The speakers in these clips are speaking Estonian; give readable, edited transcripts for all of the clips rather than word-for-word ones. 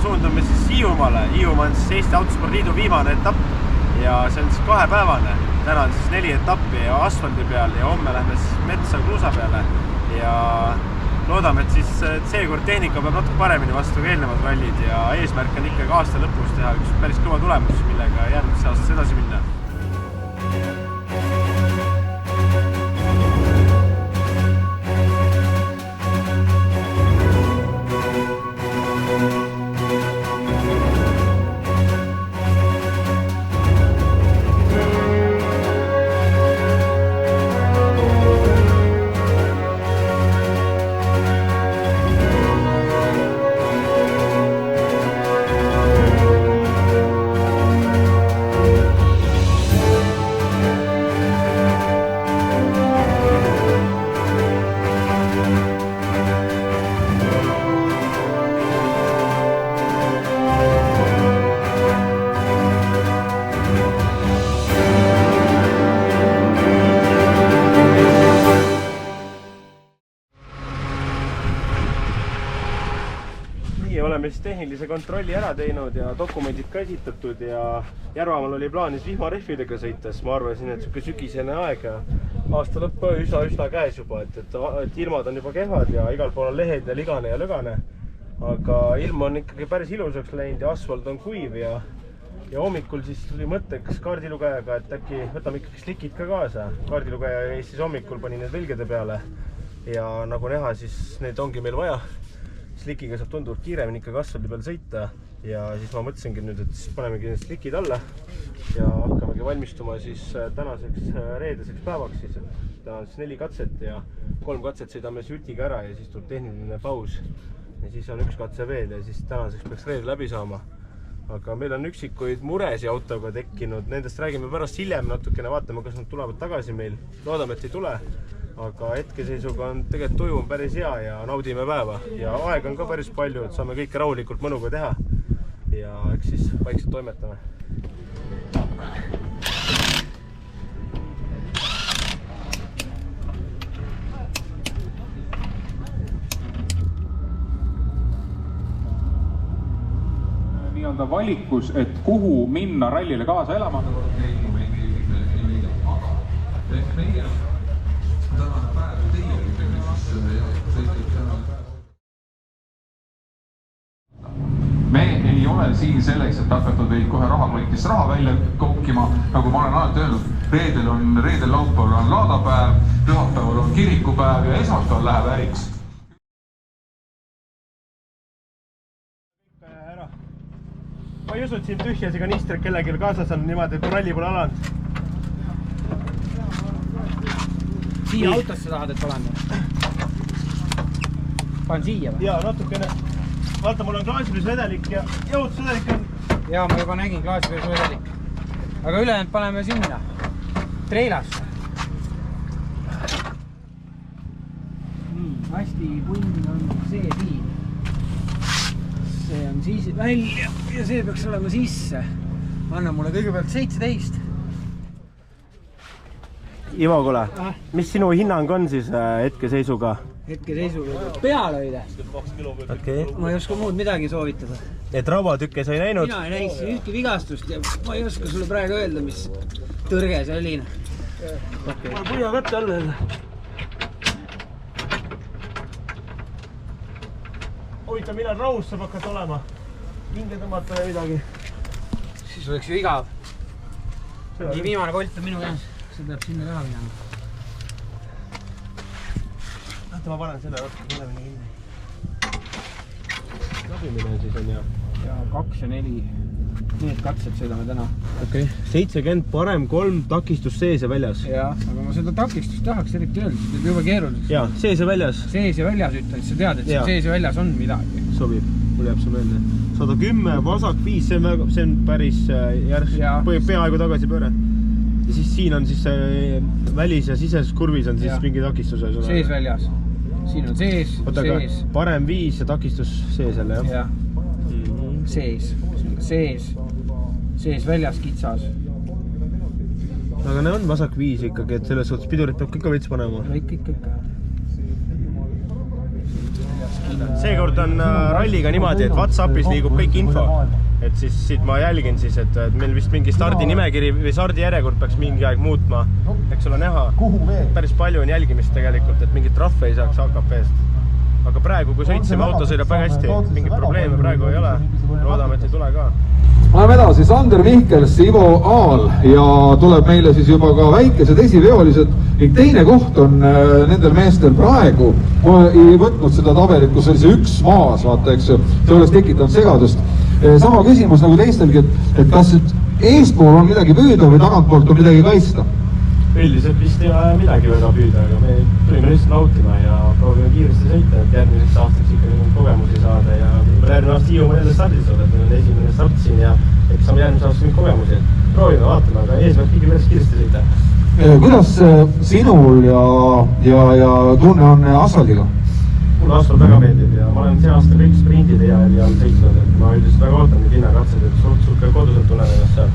suundume siis Hiiumaale. Hiiumaa on siis Eesti Autosportliidu viimane etapp ja see on siis 2-päevane. Täna on siis 4 etappi ja asfaldi peal ja homme lähme siis metsa kruusa peale ja loodame, et siis seekord tehnika peab natuke paremini vastu kui eelnevad rallid ja eesmärk on ikkagi aasta lõpus teha üks päris kõva tulemus, millega järgmises aastas edasi minna. Oleme siis tehnilise kontrolli ära teinud ja dokumendid ka esitatud ja Järvamaal oli plaanis vihmarehvidega sõita, sest ma arvasin, et siuke sügisene aeg ja aasta lõpp üsna käes juba, et ilmad on juba kehvad ja igal pool on lehed ja ligane ja lögane. Aga ilm on ikkagi päris ilusaks läinud ja asfalt on kuiv ja hommikul siis tuli mõtteks kaardilugejaga, et äkki võtame ikkagi slikid ka kaasa. Kaardilugeja jäi siis hommikul pani need vilgede peale ja nagu näha, siis need ongi meil vaja. Slikiga saab tunduvalt kiiremini ikkagi asfaldi peal sõita ja siis ma mõtlesingi nüüd, et siis panemegi need slikid alla ja hakkamegi valmistuma siis tänaseks reedeseks päevaks siis, et täna on siis 4 katset ja 3 katset sõidame Jutiga ära ja siis tuleb tehniline paus ja siis on 1 katse veel ja siis tänaseks peaks reede läbi saama. Aga meil on üksikuid muresi autoga tekkinud, nendest räägime pärast hiljem natukene, vaatame, kas nad tulevad tagasi meil, loodame, et ei tule. Aga hetkeseisuga on tegelikult tuju on päris hea ja naudime päeva ja aeg on ka päris palju, et saame kõike rahulikult mõnuga teha ja eks siis vaikselt toimetame. Nii-öelda valikus, et kuhu minna rallile kaasa elama. Me ei ole siin selleks, et hakata teid kohe rahakotist raha välja kokkima, nagu ma olen alati öelnud, reedel laupäeval on laadapäev, pühapäeval on kirikupäev ja esmaspäeval läheb äriks. Ma ei usu, et siin tühjasi kanistrid kellelgi kaasas on niimoodi, et ralli pole alanud. Siia autosse tahad, et oleme? Panen siia või? Jaa, natukene. Vaata, mul on klaasilisvedelik ja jõutusvedelik on. Jaa, ma juba nägin klaasilisvedelik. Aga ülejäänud paneme sinna. Treilasse. Hästi punn on see siin. See on siis välja ja see peaks olema sisse. Anna mulle kõigepealt 17. Ivo, kuule, mis sinu hinnang on siis hetkeseisuga? Hetkeseisuga pealöide. Okay. Ma ei oska muud midagi soovitada. Et raubatükke sa ei näinud? Mina ei näinud ühtki vigastust ja ma ei oska sulle praegu öelda, mis tõrge see oli. Okay. Ma puia kätte alla jälle. Huvitav, millal rahus saab hakata olema? Hinge tõmmata või midagi. Siis oleks ju igav. Nii viimane kolt on minu käes. See peab sinna ka minema. Vaata, ma panen selle natuke mõlemini kinni. Labimine siis on ja 2 ja 4. Need katsed sõidame täna. Okay. 70 parem 3 takistus sees ja väljas. Jaa, aga ma seda takistust tahaks eriti öelda, see teeb juba keeruliseks. Jaa, sees ja väljas. Sees ja väljas ütlen, et sa tead, et sees ja väljas on midagi. Sobib, mul jääb see meelde. 110, vasak 5, see on päris järsk, peaaegu tagasi pööre. Ja siis siin on siis välis- ja siseses kurvis on siis mingi takistus. Sees väljas. Siin on sees, sees. Parem 5 ja takistus sees jälle, jah? Jah. Sees väljas kitsas. Aga ne on vasak 5 ikkagi, et selles suhtes pidurit peab ikka veits panema. Ikka. seekord on ralliga niimoodi, et Whatsappis liigub kõik info. Et siis siit ma jälgin siis, et meil vist mingi stardinimekiri või stardijärjekord peaks mingi aeg muutma. Eks ole näha. Päris palju on jälgimist tegelikult, et mingit trahve ei saaks AKP-st. Aga praegu, kui sõitsime, auto sõidab väga hästi. Mingit probleeme praegu ei ole. Loodame, et ei tule ka. Läheme edasi, Sander Mihkels, Ivo Aal ja tuleb meile siis juba ka väikesed esiveolised ning teine koht on nendel meestel praegu. Ma ei võtnud seda tabelit, kus oli see üks maas, vaata, eks ju, see oleks tekitanud segadust. Sama küsimus nagu teistelgi, et kas eestpool on midagi püüda või tagantpoolt on midagi kaitsta? Üldiselt vist ei ole midagi väga püüda, aga me tulime lihtsalt nautima ja proovime kiiresti sõita, et järgmiseks aastaks ikka kogemusi saada ja järgmine aasta Hiiumaa jälle stardis oled, meil on esimene start siin ja eks saame järgmise aastaks nüüd kogemusi, et proovime, vaatame, aga eesmärk ikka päris kiiresti sõita. Kuidas sinul ja tunne on asfaldiga? Mulle asfalt väga meeldib ja ma olen see aasta kõik sprindid ja sõitnud, et ma üldiselt väga ootan neid linnakatsed, et suht koduselt tunnen ennast seal.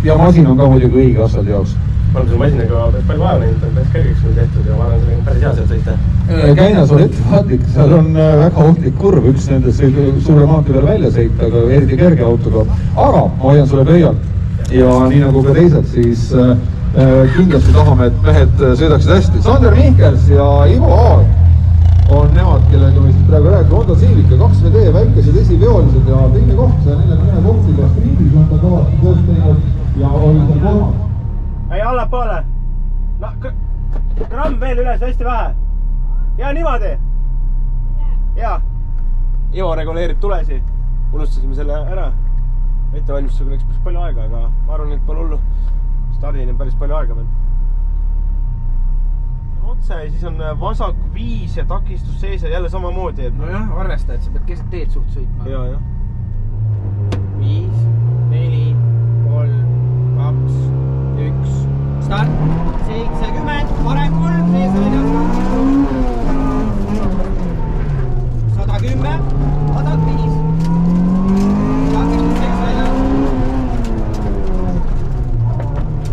Ja masin on ka muidugi õige asfaldi jaoks. Ma olen selle masinaga päris palju vaeva näinud, on päris kergeks meil tehtud ja ma olen sellega päris hea seal sõita. Käinas on ettevaatlik, seal on väga ohtlik kurv, üks nendest suure maantee peal välja sõita, aga eriti kerge autoga. Aga ma hoian sulle pöialt ja nii nagu ka teised, siis kindlasti tahame, et mehed sõidaksid hästi. Sander Mihkels ja Ivo Aal on nemad, kellega me praegu räägime. Honda Civic 2VD, väikesed esiveolised ja teine koht, 41 kohtiga sprindis on ta kõvasti tööd teinud ja oli seal kolmas. Ei, allapoole. No, gramm veel üles, hästi vähe. Ja niimoodi. Ja. Ivo reguleerib tulesi. Unustasime selle ära. Ettevalmistusega läks päris palju aega, aga ma arvan, et pole hullu. Stardini on päris palju aega veel. Otse, siis on vasak 5 ja takistus sees ja jälle samamoodi. No jah, arvesta, et sa pead keset teed suht sõitma. Ja. 5, 4, 3, 2, 1, start, 70, parem 3, sees väljas. 110, vasak 5. Takistus sees väljas.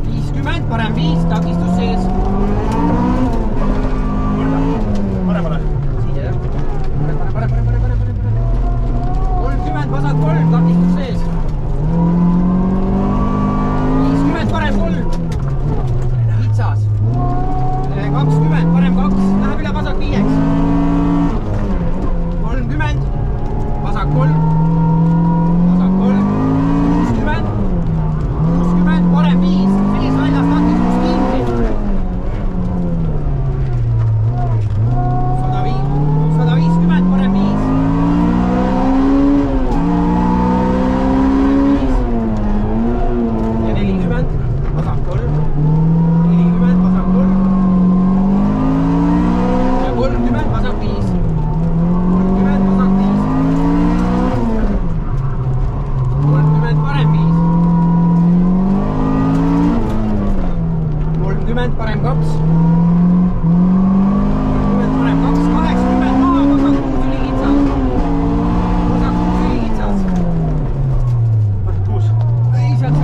50, parem 5, takistus sees. Paremale. Siin jah. Parem. 30, vasak 3, takistus sees. 50, parem 3. Hitsas. 20, parem 2. Läheb üle vasak 5. 30, vasak 3. Vasak 3. 60. 60, parem 5. Sees väljas takistus kinni. 150, parem 5. Ja 40, vasak 3. 40, vasak 3. Ja 30, vasak 5. 30, vasak 5. 30, parem 5. 30, parem 2. 30, parem 2. 80 maha, vasak 6 oli kitsas. Vasak 6 oli kitsas. Vasak 6. Ei, sealt.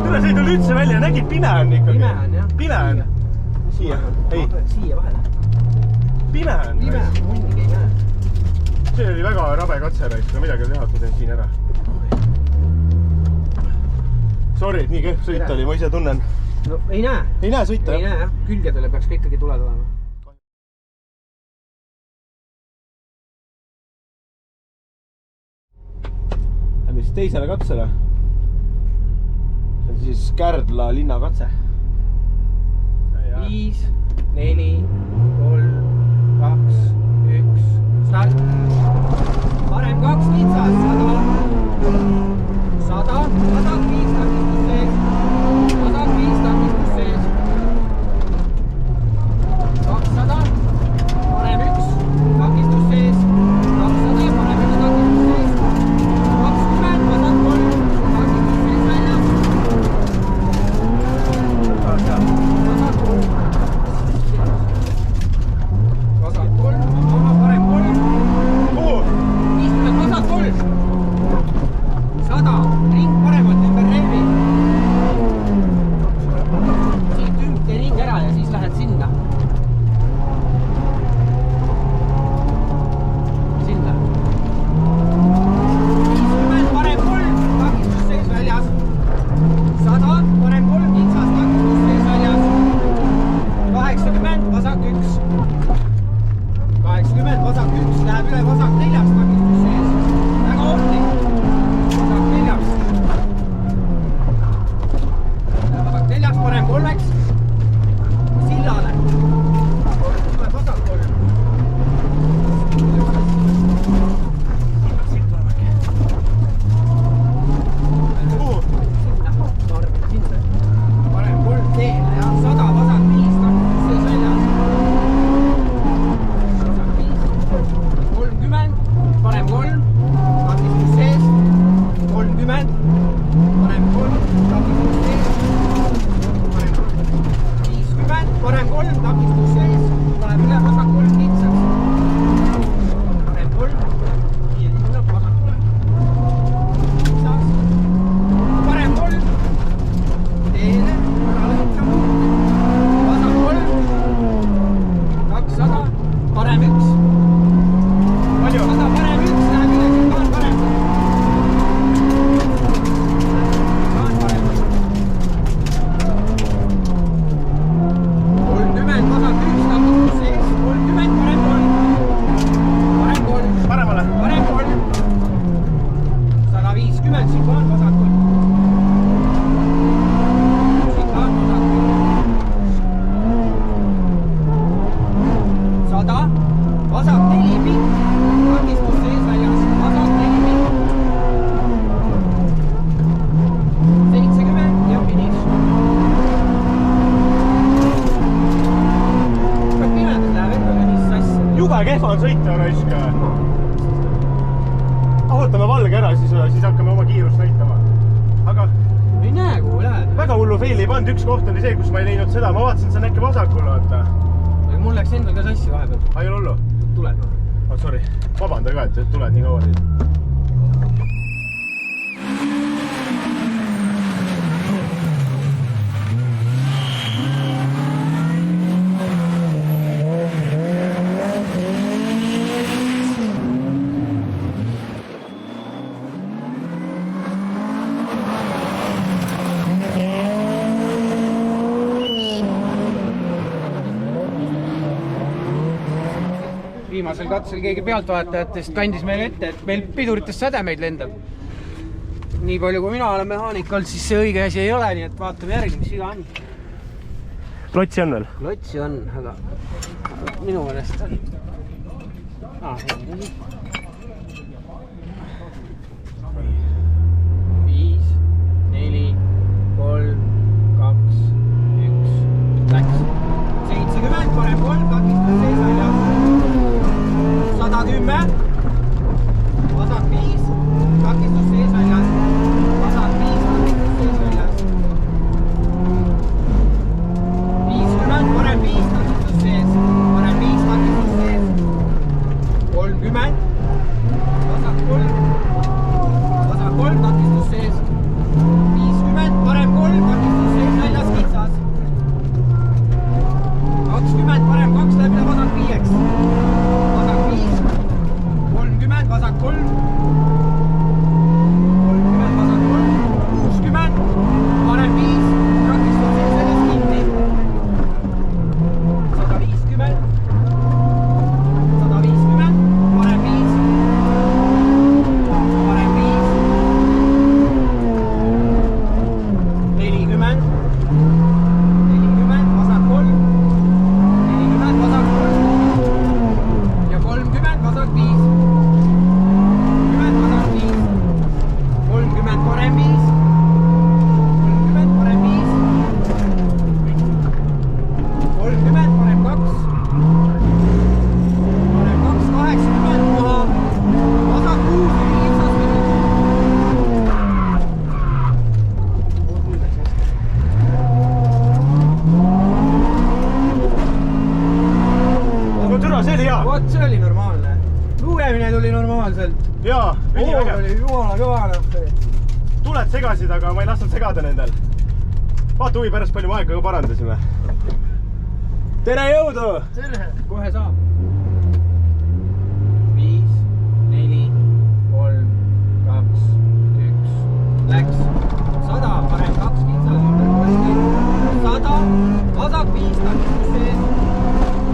Tule sõidul üldse välja, nägid, pime on ikkagi. Pime on, jah. Pime on. Siia. Ei, Siia vahele. pime on. Pime on, munnigi ei näe. See oli väga rabe katse, aga midagi teha, et ma teen siin ära. Sorry, et nii kehv sõit oli, ma ise tunnen. No ei näe. Ei näe sõita, Ei näe, jah. Külgedele peaks ka ikkagi tuled olema. Lähme siis teisele katsele. See on siis Kärdla linnakatse. 5, 4, 3, 2, 1, start. Parem 2 kitsas, 100, vasak 5 takistus sees. Vasak 5 takistus sees. 200, parem 1 takistus sees. 200, parem 1 takistus sees. 20, vasak 3 takistus sees väljas. Vasak 3. 3, takistus sees, läheb üle vasak 3 kitsaks. Parem 3, nii tuleb vasakule. Kitsas, parem 3, teine, lõhutama. Vasak 3, 200, parem 1. palju? 100, parem 1, läheb üle, siin kaan parem. Kaan parem. 30, vasak 1, takistus sees, 30, parem 3. Parem 3. Paremale? Parem 3. 150, siin kaan vasakul. Siin kaan vasakul. 100, vasak 4 pikk, takistus sees väljas, vasak 4 pikk. 70 ja finiš. Kas pimedas läheb endale nii sassi? Jube kehva on sõita raisk. Ahutame valge ära, siis hakkame oma kiirust näitama. Aga Ei näe kuhu lähed. väga hullu faili ei pannud, üks koht oli see, kus ma ei leidnud seda, ma vaatasin, see on äkki vasakul, vaata. Mul läks endal ka sassi vahepeal. Ai, ei ole hullu? Tuleb. Oh, sorry, vabanda ka, et tuled nii kaua siit. Viimasel katsel keegi pealtvaatajatest kandis meile ette, et meil piduritest sädemeid lendab. Nii palju kui mina olen mehaanik olnud, siis see õige asi ei ole, nii et vaatame järgi, mis iga on. Klotsi on veel? Klotsi on, aga minu meelest on. 5, 4, 3, 2, 1, läks. 70, parem 3, takistus sees väljas. 110, vasak 5, takistus sees väljas. Vasak 5, takistus sees väljas. 50, parem 5, takistus sees. Parem 5, takistus sees. 30, vasak 3, takistus sees. 50, parem 3, takistus sees väljas, kitsas. 20, parem 2, läheb üle vasak 5-ks. Vasak 5, 30, vasak 3. 30, vasak 3. 60, parem 5, takistus sees väljas kinni. 150, 150, parem 5. Parem 5. 40, 40, vasak 3. 40, vasak 3. Ja 30, vasak 5. 30, vasak 5. 30, parem 5. 30, parem 5. 30, parem 2. Parem 2, 80 maha. Vasak 6, kitsas minut. No türa, see oli hea. Vot see oli normaalne. Lugemine tuli normaalselt. Jaa, Oli jumala kõva. tuled segasid, aga ma ei lasknud segada nendel. Vaata huvi pärast, palju me aega parandasime. Tere jõudu! Tere! Kohe saab. 5, 4, 3, 2, 1, läks. 100, parem 2 kitsas ümber posti. 100, vasak 5, takistus sees.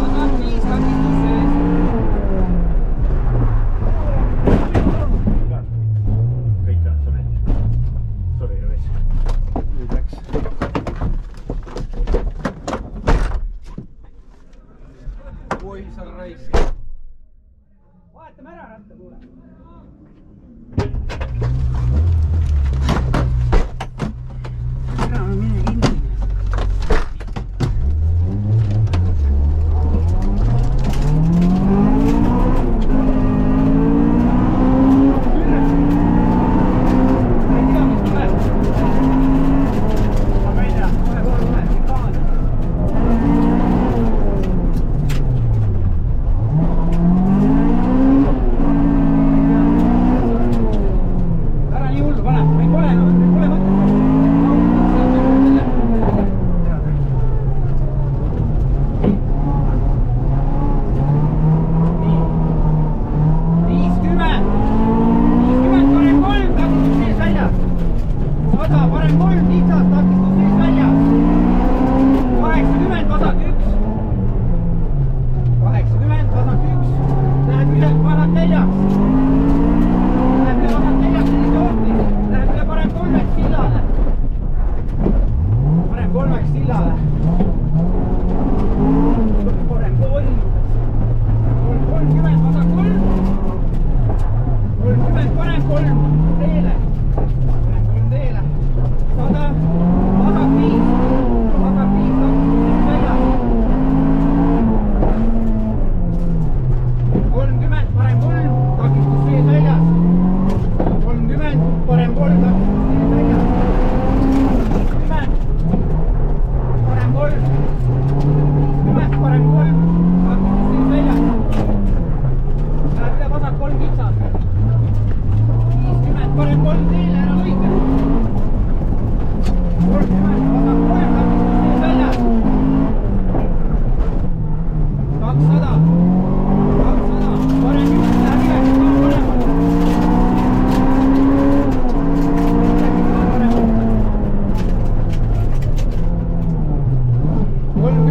Vasak 5, takistus sees. Kõik jah, sorry. Sorry, Reis. Nüüd läks. Oi, sa raisk. Vahetame ära ratta, kuule. Ära mine kinni.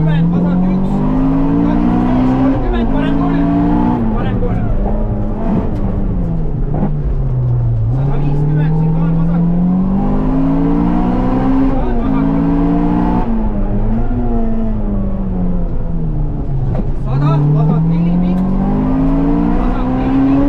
vasat 1, 26, 30, parem 3. 150, siin kaal vasakul. Kaal vasakul. 100, vasat 4 pikk. Vasat 4 pikk.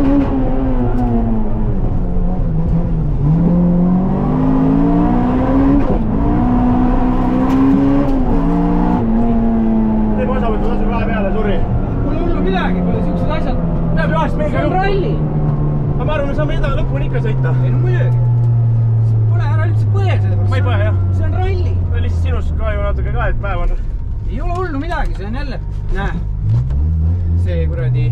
Teeme osavõttu tasu kahe peale, suri. Pole hullu midagi, pole siuksed asjad. Läheb ju aast See meiega on juurde. ralli. Aga ma arvan, me saame lõpuni ikka sõita. Ei no muidugi. Pole ära üldse põe selle pärast. Ma ei põe, jah. See on ralli. Ma lihtsalt sinust kahju natuke ka, et päev on. Ei ole hullu midagi, see on jälle. Näe. See kuradi.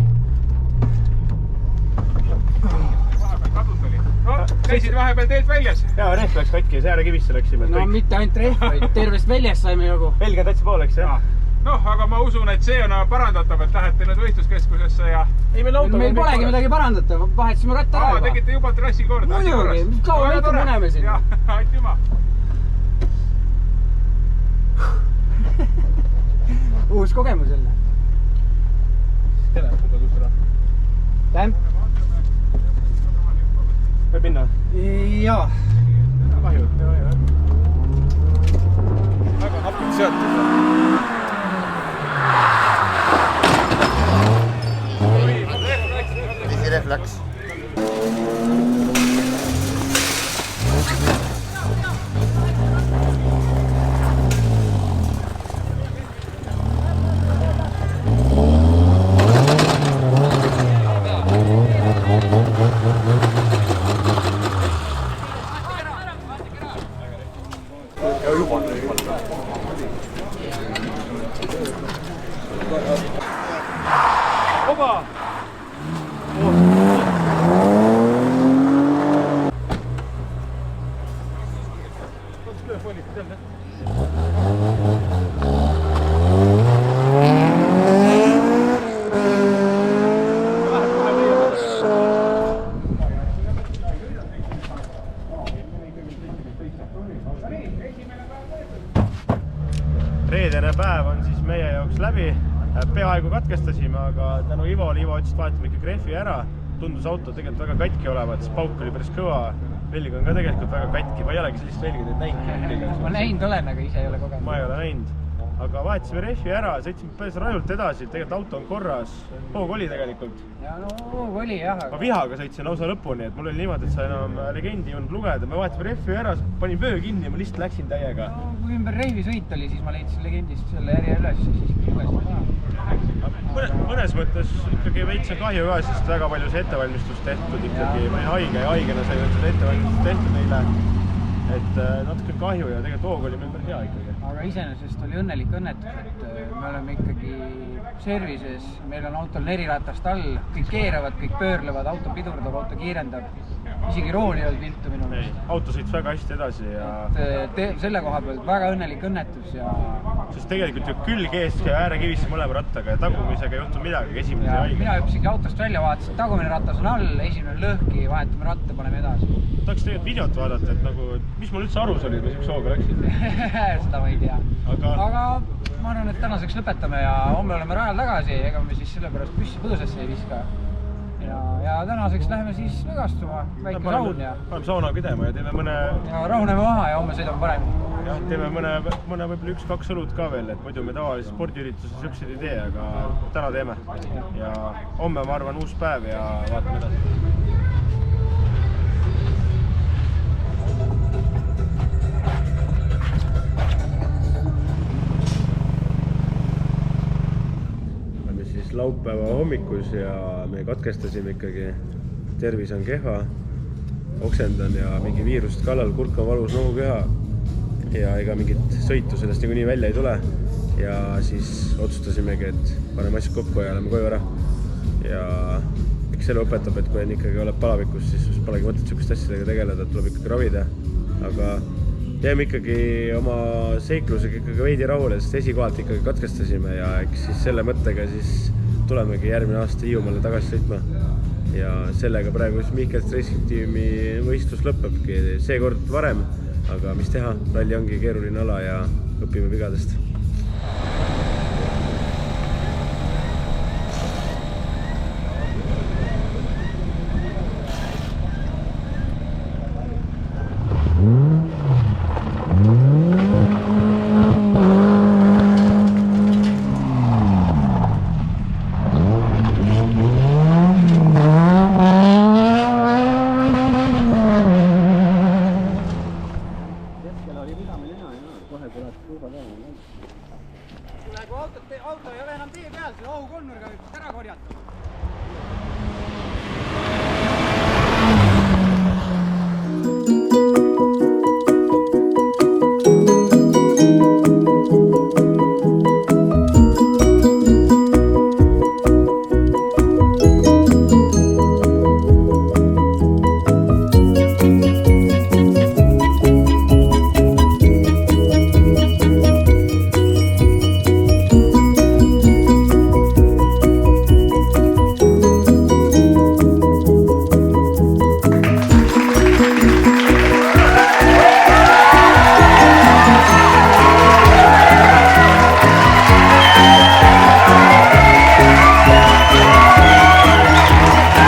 No, käisid vahepeal teelt väljas. Jaa, rehv läks katki, säärekivisse läksime. No mitte ainult rehv, vaid tervest väljast saime jagu. Belgia täitsa pooleks, jah? Noh, aga ma usun, et see on parandatav, et lähete nüüd võistluskeskusesse ja... Ei, meil auto Meil polegi midagi parandata, vahetasime ratta ära juba. Tegite juba trassi korda. Muidugi, mis kaua me ikka mõneme siin. Jah, aitüma. Uus kogemus jälle. Telefon kadus ära. Tämp. Võib minna? Jaa. Kahju. Väga napilt seatud. Rehv läks. Oba! Reedene päev on siis meie jaoks läbi. Peaaegu katkestasime, aga tänu Ivole, Ivo ütles, et vahetame ikkagi rehvi ära. Tundus auto tegelikult väga katki olevat, sest pauk oli päris kõva. Velg on ka tegelikult väga katki, ma ei olegi sellist velgi nüüd näinud. Ma näinud olen, aga ise ei ole kogenud. Ma ei ole näinud. Aga vahetasime rehvi ära, sõitsime päris rajult edasi, tegelikult auto on korras. Hoog oli tegelikult. Ja no oli jah, Ma aga... vihaga sõitsin lausa lõpuni, et mul oli niimoodi, et sa enam legendi ei olnud lugeda. Me vahetasime rehvi ära, panin vöö kinni ja ma lihtsalt läksin täiega. No, kui ümber rehvi sõit oli, siis ma leidsin legendist selle järje üles ja siis lugesin ka. Mõnes mõttes ikkagi veits on kahju ka, sest väga palju see ettevalmistust tehtud ikkagi. Ma olin haige ja haigena sai seda ettevalmistust tehtud neile. Et natuke kahju ja tegelikult hoog oli meil päris hea ikkagi. Aga iseenesest oli õnnelik õnnetus, et me oleme ikkagi servises, meil on autol 4 ratast all, kõik keeravad, kõik pöörlevad, auto pidurdab, auto kiirendab. Isegi rooli ei olnud viltu minu meelest. Auto sõits väga hästi edasi ja... Selle koha pealt väga õnnelik õnnetus ja... Sest tegelikult ju külg eest ja äärekivisse mõlema rattaga ja tagumisega ei juhtu midagi, esimene sai haige. Mina hüppasingi autost välja, vaatasin, tagumine ratas on all, esimene lõhki, vahetame ratta, paneme edasi. Tahaks tegelikult videot vaadata, et nagu, mis mul üldse arus oli, kui siukse hooga läksid. Seda ma ei tea. Aga ma arvan, et tänaseks lõpetame ja homme oleme rajal tagasi, ega me siis sellepärast püssi põõsasse ei viska. Ja tänaseks läheme siis lõgastuma, väike saun ja... Paneme sauna pidema ja teeme mõne... Ja rahuneme maha ja homme sõidame paremini. Jah, teeme mõne võib-olla 1-2 õlut ka veel, et muidu me tavaliselt spordiürituse siukseid ei tee, aga täna teeme. Ja homme, ma arvan, uus päev ja vaatame edasi. Laupäeva hommikus ja me katkestasime ikkagi. Tervis on kehva, oksendan ja mingi viirust kallal, kurk on valus, nohu köha ja ega mingit sõitu sellest niikuinii välja ei tule. Ja siis otsustasimegi, et paneme asjad kokku ja oleme koju ära. Ja eks selle õpetab, et kui ikkagi oled palavikus, siis polegi mõtet siukest asjadega tegeleda, tuleb ikkagi ravida. Aga teeme ikkagi oma seiklusega ikkagi veidi rahule, sest esikohalt ikkagi katkestasime ja eks siis selle mõttega siis tulemegi järgmine aasta Hiiumaale tagasi sõitma. Ja sellega praegu Mihkels Racing Teami võistlus lõpebki seekord varem, aga mis teha, ralli ongi keeruline ala ja õpime vigadest. auto ei ole enam tee peal, see ohukonnurga võib ära korjata.